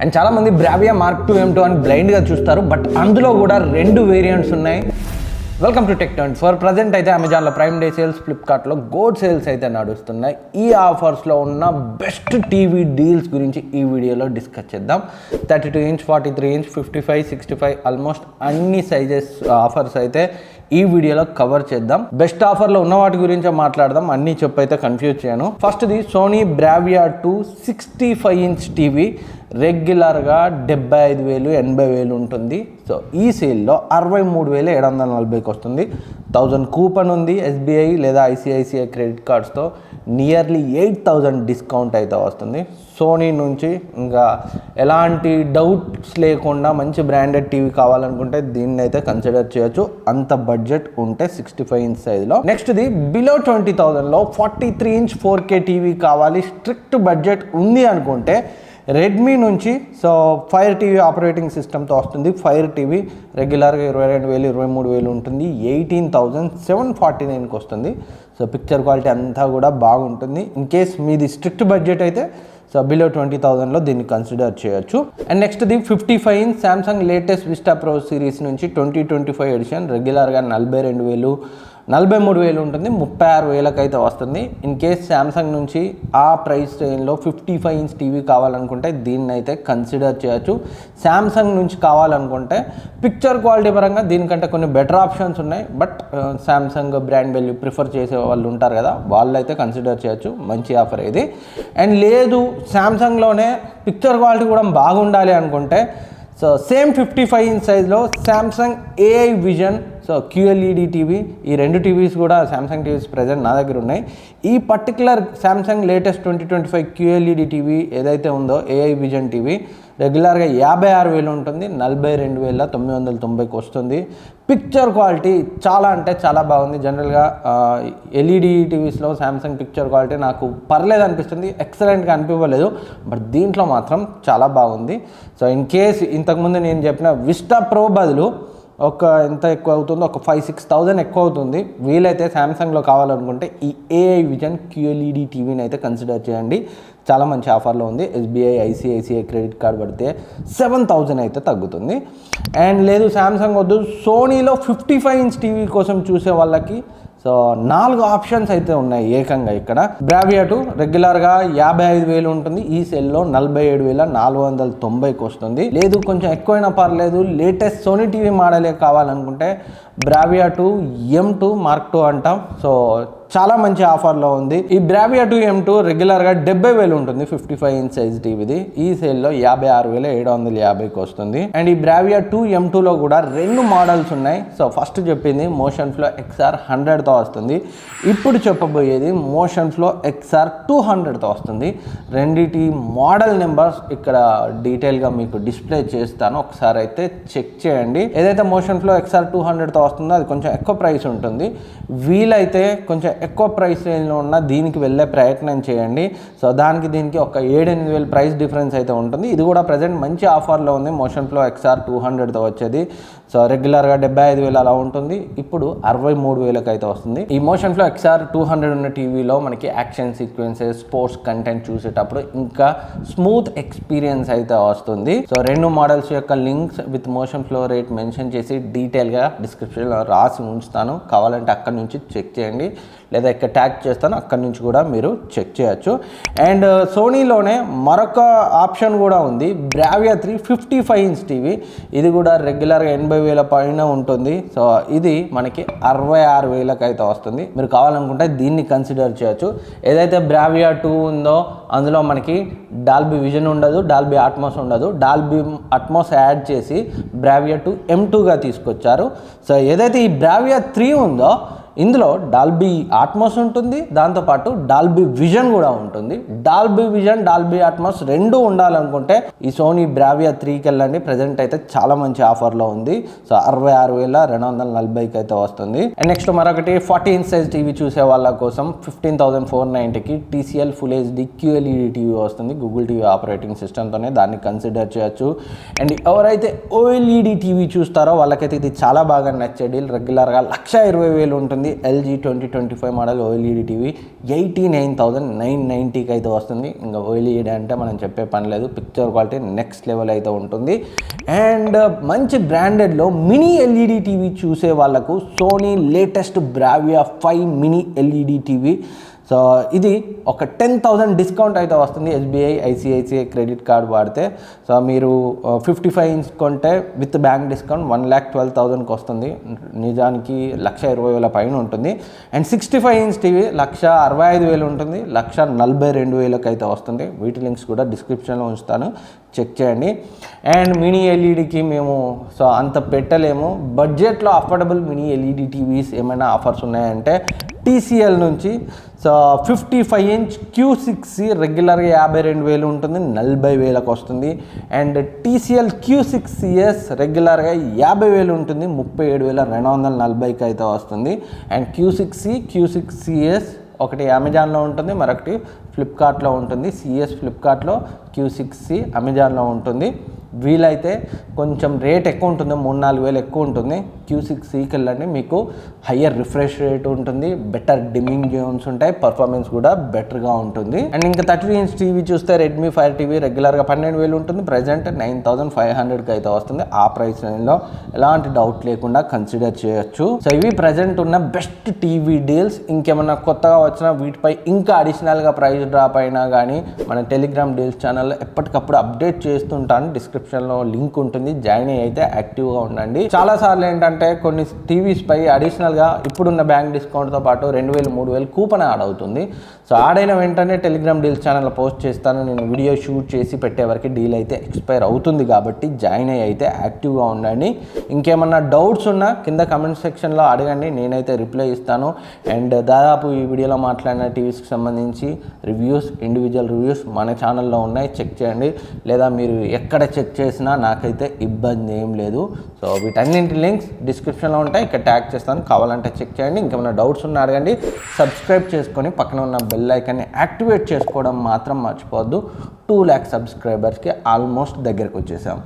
And చాలామంది Bravia mark 2 M2 అని బ్లైండ్గా చూస్తారు, బట్ అందులో కూడా 2 వేరియంట్స్ ఉన్నాయి. Welcome to Tech24. ప్రజెంట్ అయితే అమెజాన్లో ప్రైమ్ డే సేల్స్, ఫ్లిప్కార్ట్లో గోడ్ సేల్స్ అయితే నడుస్తున్నాయి. ఈ ఆఫర్స్లో ఉన్న బెస్ట్ టీవీ డీల్స్ గురించి ఈ వీడియోలో డిస్కస్ చేద్దాం. 32 ఇంచ్, 43 ఇంచ్, 55, 65 ఆల్మోస్ట్ అన్ని సైజెస్ ఆఫర్స్ అయితే ఈ వీడియోలో కవర్ చేద్దాం. బెస్ట్ ఆఫర్లో ఉన్న వాటి గురించే మాట్లాడదాం, అన్ని చెప్పైతే కన్ఫ్యూజ్ చేయను. ఫస్ట్ది సోనీ బ్రావియా 2 65 ఇంచ్ టీవీ రెగ్యులర్గా 75,000 80,000 ఉంటుంది. సో ఈ సేల్లో 63,740కి వస్తుంది. 1000 కూపన్ ఉంది. SBI లేదా ICICI క్రెడిట్ కార్డ్స్తో నియర్లీ 8,000 డిస్కౌంట్ అయితే వస్తుంది. సోనీ నుంచి ఇంకా ఎలాంటి డౌట్స్ లేకుండా మంచి బ్రాండెడ్ టీవీ కావాలనుకుంటే దీన్ని అయితే కన్సిడర్ చేయొచ్చు, అంత బడ్జెట్ ఉంటే 65 ఇంచ్ సైజులో. నెక్స్ట్ది బిలో 20,000లో 43 ఇంచ్ 4K టీవీ కావాలి, స్ట్రిక్ట్ బడ్జెట్ ఉంది అనుకుంటే రెడ్మీ నుంచి సో ఫైర్ టీవీ ఆపరేటింగ్ సిస్టమ్తో వస్తుంది. ఫైర్ టీవీ రెగ్యులర్గా 22,000 23,000 ఉంటుంది, 18,749కి వస్తుంది. సో పిక్చర్ క్వాలిటీ అంతా కూడా బాగుంటుంది. ఇన్ కేస్ మీది స్ట్రిక్ట్ బడ్జెట్ అయితే సో బిలో 20,000లో దీన్ని కన్సిడర్ చేయొచ్చు. అండ్ నెక్స్ట్ది 55 inch Samsung latest Vista Pro series నుంచి 2025 ఎడిషన్ రెగ్యులర్గా 42,000 43,000 ఉంటుంది, 36,000కి అయితే వస్తుంది. ఇన్ కేస్ శాంసంగ్ నుంచి ఆ ప్రైస్ రేంజ్లో 55 ఇంచ్ టీవీ కావాలనుకుంటే దీన్ని అయితే కన్సిడర్ చేయొచ్చు. శాంసంగ్ నుంచి కావాలనుకుంటే పిక్చర్ క్వాలిటీ పరంగా దీనికంటే కొన్ని బెటర్ ఆప్షన్స్ ఉన్నాయి, but Samsung brand value prefer చేసే వాళ్ళు ఉంటారు కదా, వాళ్ళు అయితే కన్సిడర్ చేయొచ్చు. మంచి ఆఫర్ ఇది. అండ్ లేదు శాంసంగ్లోనే పిక్చర్ క్వాలిటీ కూడా బాగుండాలి అనుకుంటే సో సేమ్ 55 ఇంచ్ సైజ్లో Samsung AI vision so QLED TV, ఈ 2 టీవీస్ కూడా శాంసంగ్ టీవీస్ ప్రజెంట్ నా దగ్గర ఉన్నాయి. ఈ particular Samsung latest 2025 QLED TV ఏదైతే ఉందో AI విజన్ టీవీ రెగ్యులర్గా 56,000 ఉంటుంది, 42,990కి వస్తుంది. పిక్చర్ క్వాలిటీ చాలా అంటే చాలా బాగుంది. జనరల్గా LED టీవీస్లో శాంసంగ్ పిక్చర్ క్వాలిటీ నాకు పర్లేదు అనిపిస్తుంది, ఎక్సలెంట్గా అనిపించలేదు, బట్ దీంట్లో మాత్రం చాలా బాగుంది. సో ఇన్ కేస్ ఇంతకుముందు నేను చెప్పిన విస్టా ప్రో బదులు ఎంత ఎక్కువ అవుతుందో, ఒక 5,000-6,000 ఎక్కువ అవుతుంది. వీలైతే శాంసంగ్లో కావాలనుకుంటే ఈ AI విజన్ QLED టీవీని అయితే కన్సిడర్ చేయండి, చాలా మంచి ఆఫర్లో ఉంది. SBI ICICI క్రెడిట్ కార్డ్ పడితే 7,000 అయితే తగ్గుతుంది. అండ్ లేదు శాంసంగ్ వద్దు, సోనీలో 55 ఇంచ్ టీవీ కోసం చూసే వాళ్ళకి సో 4 ఆప్షన్స్ అయితే ఉన్నాయి ఏకంగా. ఇక్కడ బ్రావియా 2 రెగ్యులర్గా 55,000 ఉంటుంది, ఈ సెల్లో 47,490కి వస్తుంది. లేదు కొంచెం ఎక్కువైనా పర్లేదు, లేటెస్ట్ సోనీ టీవీ మోడలే కావాలనుకుంటే బ్రావియా 2 M2 మార్క్ 2 అంటాం. సో చాలా మంచి ఆఫర్లో ఉంది. ఈ బ్రావియా 2 M2 రెగ్యులర్గా 70,000 ఉంటుంది 55 ఇంచ్ సైజ్ టీవీది, ఈ సేల్లో 56,750కి వస్తుంది. అండ్ ఈ బ్రావియా 2 M2లో కూడా 2 మోడల్స్ ఉన్నాయి. సో ఫస్ట్ చెప్పింది మోషన్ ఫ్లో XR 100తో వస్తుంది, ఇప్పుడు చెప్పబోయేది మోషన్ ఫ్లో XR 200తో వస్తుంది. రెండిటి మోడల్ నెంబర్స్ ఇక్కడ డీటెయిల్గా మీకు డిస్ప్లే చేస్తాను, ఒకసారి అయితే చెక్ చేయండి. ఏదైతే మోషన్ ఫ్లో XR 200తో వస్తుందో అది కొంచెం ఎక్కువ ప్రైస్ ఉంటుంది, వీలైతే కొంచెం ఎక్కువ ప్రైస్ రేంజ్లో ఉన్న దీనికి వెళ్ళే ప్రయత్నం చేయండి. సో దానికి దీనికి ఒక 7-8 ప్రైస్ డిఫరెన్స్ అయితే ఉంటుంది. ఇది కూడా ప్రజెంట్ మంచి ఆఫర్లో ఉంది, మోషన్ ఫ్లో XR 200తో వచ్చేది. సో రెగ్యులర్గా 75,000 అలా ఉంటుంది, ఇప్పుడు 63,000కి అయితే వస్తుంది. ఈ మోషన్ ఫ్లో XR 200 ఉన్న టీవీలో మనకి యాక్షన్ సీక్వెన్సెస్, స్పోర్ట్స్ కంటెంట్ చూసేటప్పుడు ఇంకా స్మూత్ ఎక్స్పీరియన్స్ అయితే వస్తుంది. సో 2 మోడల్స్ యొక్క links with motion flow rate mention చేసి డీటెయిల్గా డిస్క్రిప్షన్లో రాసి ఉంచుతాను, కావాలంటే అక్కడ నుంచి చెక్ చేయండి, లేదా ఇక్కడ ట్యాగ్ చేస్తాను, అక్కడి నుంచి కూడా మీరు చెక్ చేయొచ్చు. అండ్ సోనీలోనే మరొక ఆప్షన్ కూడా ఉంది, బ్రావియా 3 55 ఇంచ్ టీవీ, ఇది కూడా రెగ్యులర్గా 80,000 పైన ఉంటుంది. సో ఇది మనకి 66,000కి అయితే వస్తుంది. మీరు కావాలనుకుంటే దీన్ని కన్సిడర్ చేయొచ్చు. ఏదైతే బ్రావియా 2 ఉందో అందులో మనకి డాల్బీ విజన్ ఉండదు, డాల్బీ అట్మాస్ ఉండదు, డాల్బీ అట్మాస్ యాడ్ చేసి బ్రావియా 2 M2గా తీసుకొచ్చారు. సో ఏదైతే ఈ బ్రావియా 3 ఉందో ఇందులో డాల్బీ అట్మాస్ ఉంటుంది, దాంతోపాటు డాల్బీ విజన్ కూడా ఉంటుంది. డాల్బీ విజన్, డాల్బీ అట్మాస్ 2 ఉండాలనుకుంటే ఈ సోనీ బ్రావియా 3కి వెళ్ళండి, ప్రజెంట్ అయితే చాలా మంచి ఆఫర్లో ఉంది. సో 66,240కి అయితే వస్తుంది. అండ్ నెక్స్ట్ మరొకటి 40 ఇంచ్ సైజ్ టీవీ చూసే వాళ్ళ కోసం 15,490కి TCL Full HD QLED TV వస్తుంది, గూగుల్ టీవీ ఆపరేటింగ్ సిస్టమ్తోనే, దాన్ని కన్సిడర్ చేయొచ్చు. అండ్ ఎవరైతే OLED టీవీ చూస్తారో వాళ్ళకైతే ఇది చాలా బాగా నచ్చే డీల్. రెగ్యులర్గా 1,20,000 ఉంటుంది, వస్తుంది. LG 2025 మోడల్ OLED టీవీ 89,990కి అయితే వస్తుంది. ఇంకా OLED అంటే మనం చెప్పే పని లేదు, పిక్చర్ క్వాలిటీ నెక్స్ట్ లెవెల్ అయితే ఉంటుంది. అండ్ మంచి బ్రాండెడ్లో మినీ LED టీవీ చూసే వాళ్ళకు Sony latest Bravia 5 mini LED TV. So ఇది ఒక 10,000 డిస్కౌంట్ అయితే వస్తుంది SBI ICICI క్రెడిట్ కార్డ్ వాడితే. సో మీరు 55 ఇంచ్ కొంటే విత్ బ్యాంక్ డిస్కౌంట్ 1,12,000కి వస్తుంది. నిజానికి 1,20,000 పైన ఉంటుంది. అండ్ 65 ఇంచ్ టీవీ 1,65,000 ఉంటుంది, 1,42,000కి అయితే వస్తుంది. వీటి లింక్స్ కూడా డిస్క్రిప్షన్లో ఉంచుతాను, చెక్ చేయండి. అండ్ మినీ ఎల్ఈడికి మేము సో అంత పెట్టలేము, బడ్జెట్లో అఫోర్డబుల్ మినీ LED టీవీస్ ఏమైనా ఆఫర్స్ ఉన్నాయంటే TCL నుంచి సో 55 ఇంచ్ Q6C రెగ్యులర్గా 52,000 ఉంటుంది, 40,000కి వస్తుంది. అండ్ TCL Q6CS రెగ్యులర్గా 50,000 ఉంటుంది, 37,240కి అయితే వస్తుంది. అండ్ Q6C Q6CS ఒకటి అమెజాన్లో ఉంటుంది, మరొకటి ఫ్లిప్కార్ట్లో ఉంటుంది. CS ఫ్లిప్కార్ట్లో, Q6C అమెజాన్లో ఉంటుంది. వీలైతే కొంచెం రేట్ ఎక్కువ ఉంటుంది, 3-4,000 ఎక్కువ ఉంటుంది. Q6Cకి వెళ్ళండి, మీకు హయ్యర్ రిఫ్రెష్ రేట్ ఉంటుంది, బెటర్ డిమ్మింగ్ జోన్స్ ఉంటాయి, పర్ఫార్మెన్స్ కూడా బెటర్గా ఉంటుంది. అండ్ ఇంకా 32 ఇంచ్ టీవీ చూస్తే రెడ్మీ 5 టీవీ రెగ్యులర్గా 12,000 ఉంటుంది, ప్రజెంట్ 9,500కి అయితే వస్తుంది. ఆ ప్రైస్ రేంజ్లో ఎలాంటి డౌట్ లేకుండా కన్సిడర్ చేయొచ్చు. సో ఇవి ప్రజెంట్ ఉన్న బెస్ట్ టీవీ డీల్స్. ఇంకేమన్నా కొత్తగా వచ్చినా వీటిపై ఇంకా అడిషనల్గా ప్రైస్ డ్రాప్ అయినా కానీ మన టెలిగ్రామ్ డీల్స్ ఛానల్లో ఎప్పటికప్పుడు అప్డేట్ చేస్తుంటాను. డిస్క్రిప్షన్లో లింక్ ఉంటుంది, జాయిన్ అయితే యాక్టివ్గా ఉండండి. చాలాసార్లు ఏంటంటే కొన్ని టీవీస్ పై అడిషనల్గా ఇప్పుడున్న బ్యాంక్ డిస్కౌంట్తో పాటు 2,000-3,000 కూపన్ యాడ్ అవుతుంది. సో యాడ్ అయిన వెంటనే టెలిగ్రామ్ డీల్స్ ఛానల్లో పోస్ట్ చేస్తాను. నేను వీడియో షూట్ చేసి పెట్టే వరకు డీల్ అయితే ఎక్స్పైర్ అవుతుంది కాబట్టి జాయిన్ అయితే యాక్టివ్గా ఉండండి. ఇంకేమన్నా డౌట్స్ ఉన్నా కింద కమెంట్ సెక్షన్లో అడగండి, నేనైతే రిప్లై ఇస్తాను. అండ్ దాదాపు ఈ వీడియోలో మాట్లాడిన టీవీస్కి సంబంధించి రివ్యూస్, ఇండివిజువల్ రివ్యూస్ మన ఛానల్లో ఉన్నాయి, చెక్ చేయండి. లేదా మీరు ఎక్కడ చెక్ చేసినా నాకైతే ఇబ్బంది ఏం లేదు. సో వీటన్నింటి లింక్స్ డిస్క్రిప్షన్లో ఉంటాయి, ఇక్కడ ట్యాగ్ చేస్తాను, కావాలంటే చెక్ చేయండి. ఇంకేమైనా డౌట్స్ ఉన్నా అడగండి. సబ్స్క్రైబ్ చేసుకొని పక్కన ఉన్న బెల్ ఐకాన్ని యాక్టివేట్ చేసుకోవడం మాత్రం మర్చిపోవద్దు. 2 lakh సబ్స్క్రైబర్స్కి ఆల్మోస్ట్ దగ్గరకు వచ్చేసాం.